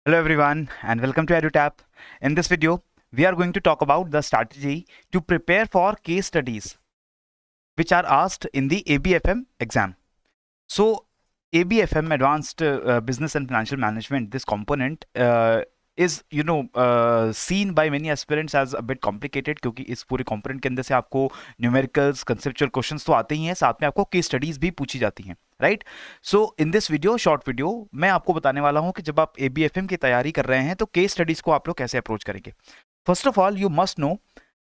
Hello everyone and welcome to EduTap. In this video, we are going to talk about the strategy to prepare for case studies which are asked in the ABFM exam. So, ABFM Advanced Business and Financial Management, this component is seen by many aspirants as a bit complicated क्योंकि इस पूरे component के अंदर से आपको numericals conceptual questions तो आते ही हैं, साथ में आपको केस स्टडीज भी पूछी जाती हैं, right? So in this video, short video, मैं आपको बताने वाला हूं कि जब आप ABFM की तैयारी कर रहे हैं तो केस स्टडीज को आप लोग कैसे अप्रोच करेंगे. First of all, you must know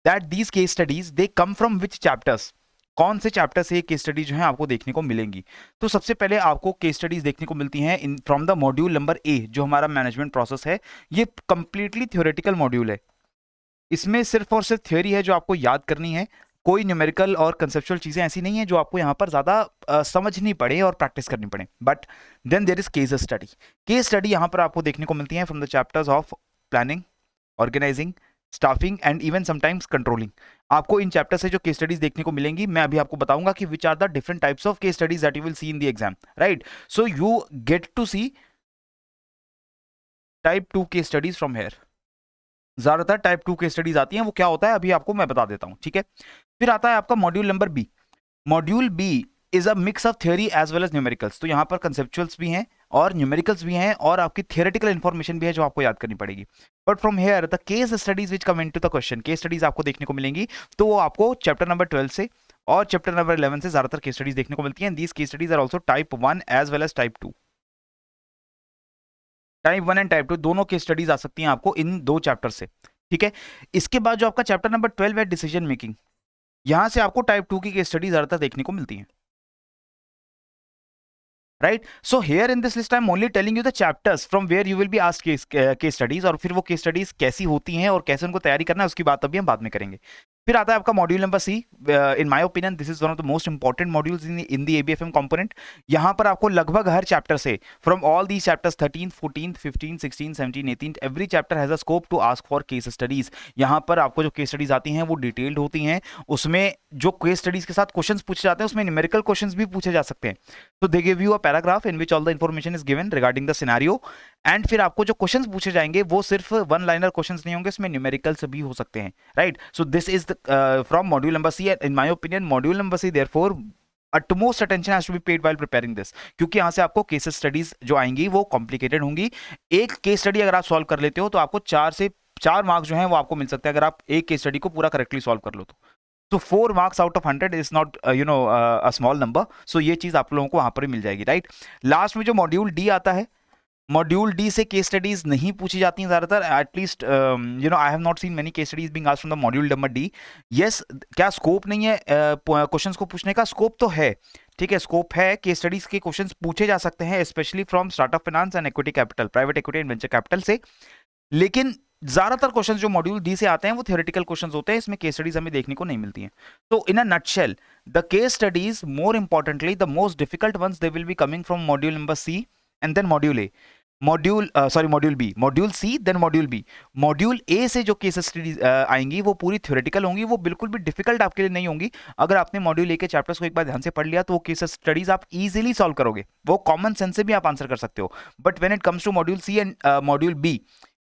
that these case studies they come from which chapters. कौन से चैप्टर से ये केस स्टडी जो है आपको देखने को मिलेंगी. तो सबसे पहले आपको केस स्टडीज देखने को मिलती हैं in from the module number A, जो हमारा मैनेजमेंट प्रोसेस है. ये कंप्लीटली थ्योरेटिकल मॉड्यूल है. इसमें सिर्फ और सिर्फ थ्योरी है जो आपको याद करनी है. कोई न्यूमेरिकल और कंसेप्चुअल चीजें ऐसी नहीं है जो आपको यहाँ पर ज्यादा समझनी पड़े और प्रैक्टिस करनी पड़े. But then there is case study. Case study यहाँ पर आपको देखने को मिलती है from the chapters of planning, organising, staffing and even sometimes controlling. आपको इन चैप्टर से जो केस स्टडीज देखने को मिलेंगी, मैं अभी आपको बताऊंगा कि which are the different types of case studies that you will see in the exam, right? So you get to see type 2 case studies from here. ज्यादातर टाइप 2 केस स्टडीज आती हैं. वो क्या होता है अभी आपको मैं बता देता हूं, ठीक है? फिर आता है आपका module number B. Module B is a mix of theory as well as numericals. तो यहाँ पर कंसेप्चुअल्स भी हैं और न्यूमेरिकल्स भी हैं और आपकी थियोरेटिकल इन्फॉर्मेशन भी है जो आपको याद करनी पड़ेगी. But from here the case studies which come into the question, case studies आपको देखने को मिलेंगी. तो वो आपको चैप्टर नंबर 12 से और चैप्टर नंबर 11 से ज्यादातर केस स्टडीज देखने को मिलती हैं. These case studies are also type 1 as well as type 2. Type 1 and type 2 दोनों केस स्टडीज आ सकती हैं आपको इन दो चैप्टर से, ठीक है? इसके बाद जो आपका चैप्टर नंबर 12 है डिसीजन मेकिंग, यहां से आपको टाइप 2 की केस स्टडीज ज्यादातर देखने को मिलती हैं, right? So here in this list I am only telling you the chapters from where you will be asked case studies. और फिर वो केस स्टडीज कैसी होती हैं और कैसे उनको तैयारी करना है उसकी बात अभी हम बाद में करेंगे. फिर आता है आपका module number C. In my opinion this is one of the most important modules in the ABFM component. यहाँ पर आपको लगभग हर चैप्टर से from all these chapters 13, 14, 15, 16, 17, 18 every chapter has a scope to ask for case studies. यहाँ पर आपको जो केस स्टडीज आती हैं वो डिटेल्ड होती हैं. उसमें जो केस स्टडीज के साथ क्वेश्चंस पूछे जाते हैं उसमें न्यूमेरिकल क्वेश्चंस भी पूछे जा सकते हैं. तो they give you a paragraph in which all the information is given regarding the scenario. And फिर आपको जो क्वेश्चंस पूछे जाएंगे वो सिर्फ वन लाइनर क्वेश्चंस नहीं होंगे, इसमें न्यूमेरिकल्स भी हो सकते हैं, right? So this is from module number C. In my opinion module number C therefore utmost attention has to be paid while preparing this, क्योंकि यहां से आपको केस स्टडीज जो आएंगी वो कॉम्प्लिकेटेड होंगी. एक केस स्टडी अगर आप सॉल्व कर लेते हो तो आपको 4 मार्क्स जो हैं वो आपको मिल सकते हैं अगर आप एक केस स्टडी को पूरा करेक्टली सॉल्व कर लो तो 4 marks out of 100 is not a small number. So ये चीज आप लोगों को वहां पर ही मिल जाएगी, राइट? लास्ट में जो मॉड्यूल डी आता है, मॉड्यूल डी से केस स्टडीज नहीं पूछी जाती हैं ज्यादातर. At least I have not seen many case studies being asked from the module number D. Yes, क्या स्कोप नहीं है क्वेश्चंस को पूछने का? स्कोप तो है, ठीक है, स्कोप है. केस स्टडीज के क्वेश्चंस पूछे जा सकते हैं specially from startup finance and equity capital, private equity and venture capital से. लेकिन ज्यादातर क्वेश्चंस जो मॉड्यूल डी से आते हैं वो थियोरेटिकल क्वेश्चंस होते हैं. इसमें केस स्टडीज हमें देखने को नहीं मिलती हैं. तो in a nutshell the case studies, more importantly the most difficult ones, they will be coming from module number C and then module A. Module B, module C then module B. Module A से जो case studies आएंगी वो पूरी theoretical होंगी. वो बिल्कुल भी difficult आपके लिए नहीं होंगी. अगर आपने मॉड्यूल ए के चैप्टर्स को एक बार ध्यान से पढ़ लिया तो वो केस स्टडीज आप इजीली सॉल्व करोगे. वो कॉमन सेंस से भी आप आंसर कर सकते हो. But when it comes to module C and module B,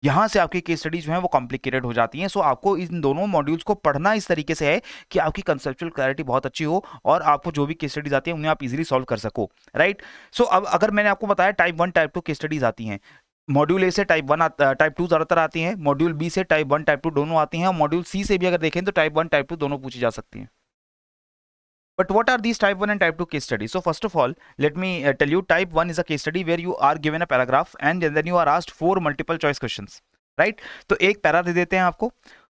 यहां से आपकी केस स्टडीज जो है वो कॉम्प्लिकेटेड हो जाती हैं. सो आपको इन दोनों मॉड्यूल्स को पढ़ना इस तरीके से है कि आपकी कंसेप्चुअल क्लैरिटी बहुत अच्छी हो और आपको जो भी केस स्टडीज आती हैं उन्हें आप इजीली सॉल्व कर सको, राइट? सो अब अगर मैंने आपको बताया टाइप 1 टाइप 2 केस स्टडीज आती हैं. मॉड्यूल ए से टाइप 2 ज्यादातर आती हैं, मॉड्यूल बी से टाइप 1 टाइप 2 दोनों आती हैं और मॉड्यूल सी से भी अगर देखें तो टाइप 1 टाइप 2 दोनों पूछी जा सकती हैं. But what are these type 1 and type 2 case studies? So first of all, let me tell you, type 1 is a case study where you are given a paragraph and then you are asked 4 multiple choice questions, right? तो एक para दे देते हैं आपको,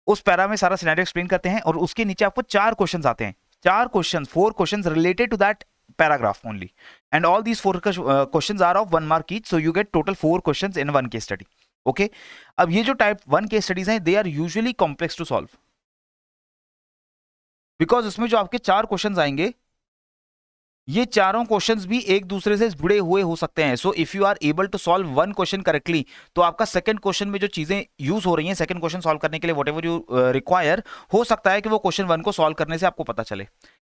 उस para में सारा scenario explain करते हैं और उसके नीचे आपको 4 क्वेश्चंस आते हैं. 4 questions related to that paragraph only, and all these 4 questions are of 1 mark each, so you get total 4 questions in one case study. Okay? अब ये जो टाइप 1 केस स्टडीज हैं, they are usually complex to solve, because उसमें जो आपके 4 questions आएंगे ये चारों क्वेश्चंस भी एक दूसरे से जुड़े हुए हो सकते हैं. So if you are able to solve one question correctly तो आपका सेकंड क्वेश्चन में जो चीजें यूज हो रही हैं सेकंड क्वेश्चन सॉल्व करने के लिए, व्हाटएवर यू रिक्वायर, हो सकता है कि वो क्वेश्चन 1 को सॉल्व करने से आपको पता चले.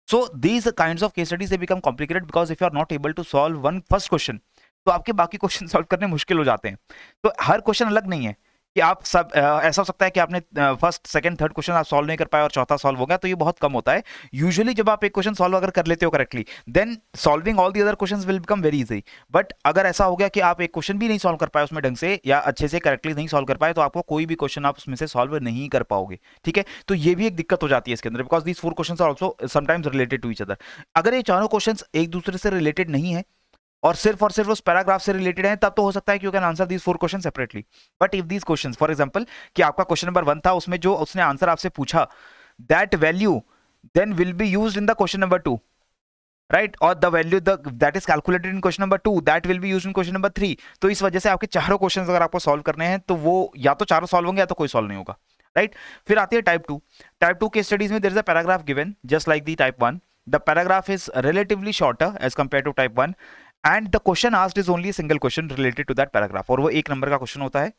So these kinds of case studies they become complicated because if you are not able to solve one first question तो आपके बाकी क्वेश्चन सॉल्व करने मुश्किल हो जाते हैं। तो हर क्वेश्चन अलग नहीं है कि आप सब ऐसा हो सकता है कि आपने फर्स्ट सेकंड थर्ड क्वेश्चन आप सॉल्व नहीं कर पाए और चौथा सॉल्व हो गया, तो ये बहुत कम होता है। यूजुअली जब आप एक क्वेश्चन सॉल्व अगर कर लेते हो correctly, then solving all the other questions will become very easy. But अगर ऐसा हो गया कि आप एक क्वेश्चन भी नहीं सॉल्व कर पाए उसमें ढंग से या अच्छे से करेक्टली नहीं सॉल्व कर पाए, तो आपको कोई भी क्वेश्चन आप उसमें से सॉल्व नहीं कर पाओगे, ठीक है। तो ये भी एक दिक्कत हो जाती है इसके अंदर, because these 4 questions are also sometimes related to each other. अगर ये चारों क्वेश्चंस एक दूसरे से रिलेटेड नहीं है और सिर्फ उस पैराग्राफ से रिलेटेड है, तब तो हो सकता है कि you can answer these 4 question separately. But if these questions, for example कि आपका क्वेश्चन नंबर 1 था, उसमें जो उसने आंसर आपसे पूछा, that value then will be used in the question number 2, right, और the value that is calculated in question number 2 that will be used in question number 3। तो इस वजह से आपके चारों क्वेश्चंस अगर आपको सॉल्व करने हैं, तो वो या तो चारों सॉल्व होंगे या तो कोई सॉल्व नहीं होगा, राइट। फिर आती है टाइप 2। टाइप 2 के स्टडीज में there is a paragraph given just like the type 1। The paragraph is relatively shorter as compare to type 1 and the question asked is only single question related to that paragraph, और वो 1 number का question होता है।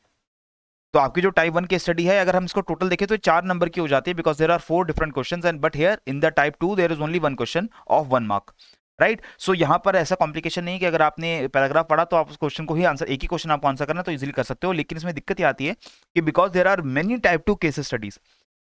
तो आपकी जो type 1 की study है, अगर हम इसको टोटल देखें तो 4 नंबर की हो जाती है, because there are 4 different questions and but here in the type 2 there is only 1 question of 1 mark, right. So यहाँ पर ऐसा कॉम्प्लिकेशन नहीं है कि अगर आपने पैराग्राफ पढ़ा तो आप उस क्वेश्चन को ही आंसर, एक ही क्वेश्चन आपको आंसर करना तो इजीली कर सकते हो। लेकिन इसमें दिक्कत ये आती है कि because there are many type 2 case studies,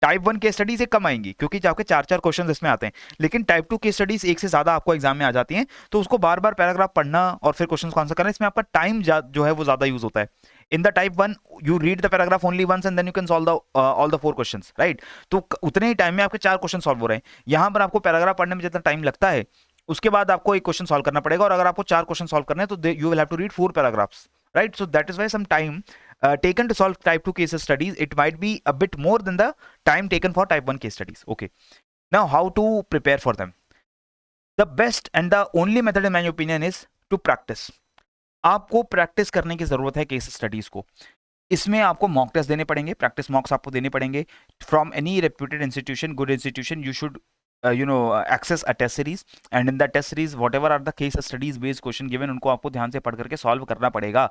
type 1 case studies से कम आएंगी क्योंकि आपके 4-4 क्वेश्चन इसमें आते हैं, लेकिन टाइप 2 के स्टडीज एक से ज्यादा आपको एग्जाम में आ जाती हैं, तो उसको बार बार पैराग्राफ पढ़ना और फिर क्वेश्चन को आंसर करना, इसमें आपका टाइम जो है वो ज्यादा यूज होता है। In the type 1 you read the paragraph only once and then you can solve the all the 4 questions, right. तो उतने ही टाइम में आपके 4 क्वेश्चन सॉल्व हो रहे हैं। यहां पर आपको पैराग्राफ पढ़ने में जितना टाइम लगता है, उसके बाद आपको एक क्वेश्चन सॉल्व करना पड़ेगा, और अगर आपको 4 क्वेश्चन सॉल्व करने हैं तो you will have to read 4 paragraphs, right? So that is why some time taken to solve type 2 case studies, it might be a bit more than the time taken for type 1 case studies. Okay, now how to prepare for them? The best and the only method in my opinion is to practice. आपको practice करने की जरूरत है case studies को। इसमें आपको mock test देने पड़ेंगे, प्रैक्टिस मॉक्स आपको देने पड़ेंगे from any reputed institution, good institution. You should access a test series, and in that test series whatever are the case studies based question given, उनको आपको ध्यान से पढ़ करके सॉल्व करना पड़ेगा।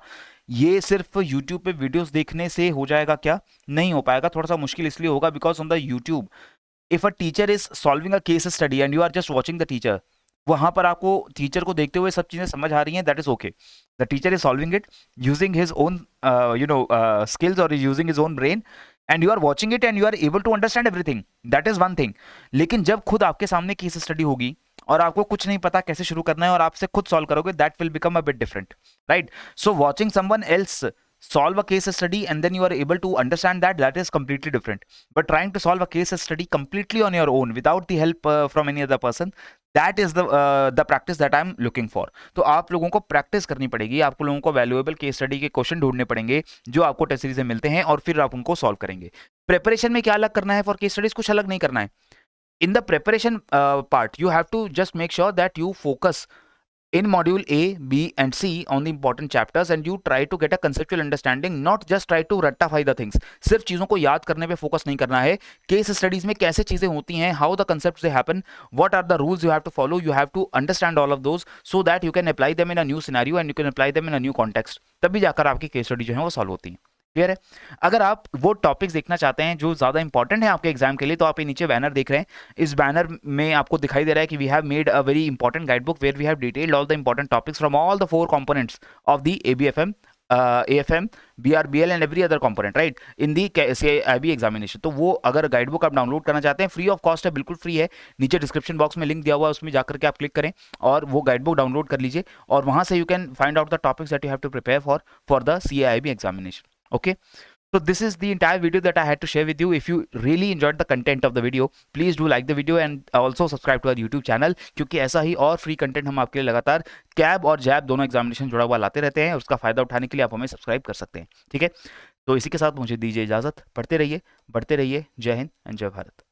ये सिर्फ YouTube पे वीडियोस देखने से हो जाएगा क्या? नहीं हो पाएगा। थोड़ा सा मुश्किल इसलिए होगा because on the YouTube if a teacher is solving a case study and you are just watching the teacher, वहां पर आपको टीचर को देखते हुए सब चीजें समझ आ रही हैं, that is okay. The teacher is solving it using his own skills or is using his own brain and you are watching it and you are able to understand everything, that is one thing। लेकिन जब खुद आपके सामने case study होगी और आपको कुछ नहीं पता कैसे शुरू करना है और आपसे खुद सॉल्व करोगे, that will become a bit different, right? So watching someone else solve a case study and then you are able to understand that is completely different, but trying to solve a case study completely on your own without the help from any other person, that is the practice that I am looking for। तो आप लोगों को practice करनी पड़ेगी, आपको लोगों को valuable case study के क्वेश्चन ढूंढने पड़ेंगे जो आपको टेस्ट सीरीज से मिलते हैं, और फिर आप उनको सॉल्व करेंगे। प्रिपरेशन में क्या अलग करना है फॉर केस स्टडीज? कुछ अलग नहीं करना है। In the preparation part you have to just make sure that you focus in module A, B and C on the important chapters and you try to get a conceptual understanding, not just try to ratify the things। सिर्फ चीजों को याद करने पे focus नहीं करना है। Case studies में कैसे चीजें होती हैं, how the concepts they happen, what are the rules you have to follow, you have to understand all of those so that you can apply them in a new scenario and you can apply them in a new context। तभी जाकर आपकी case study जो है वो solve होती है। Clear है? अगर आप वो टॉपिक्स देखना चाहते हैं जो ज्यादा इंपॉर्टेंट है आपके एग्जाम के लिए, तो आप ये नीचे बैनर देख रहे हैं। इस बैनर में आपको दिखाई दे रहा है कि we have made a very important guide book where we have detailed all the important topics from all the 4 components of the ABFM, AFM, BRBL and every other component, right, in the CIB examination. तो वो अगर guide book आप download करना चाहते हैं, free of cost है, बिल्कुल free है। नीचे डिस्क्रिप्शन बॉक्स में लिंक दिया हुआ है, उसमें जाकर के आप क्लिक करें और वो गाइड बुक डाउनलोड कर लीजिए, और वहां से you can find out the topics that you have to prepare for the CIB examination. Okay, so this is the entire video that I had to share with you. If you really enjoyed the content of the video, please do like the video and also subscribe to our YouTube channel, क्योंकि ऐसा ही और free content हम आपके लिए लगातार cab और जैब दोनों examination जुड़ा हुआ लाते रहते हैं। उसका फायदा उठाने के लिए आप हमें सब्सक्राइब कर सकते हैं, ठीक है। तो इसी के साथ मुझे दीजिए इजाजत। पढ़ते रहिए, बढ़ते रहिए। जय हिंद एंड जय भारत।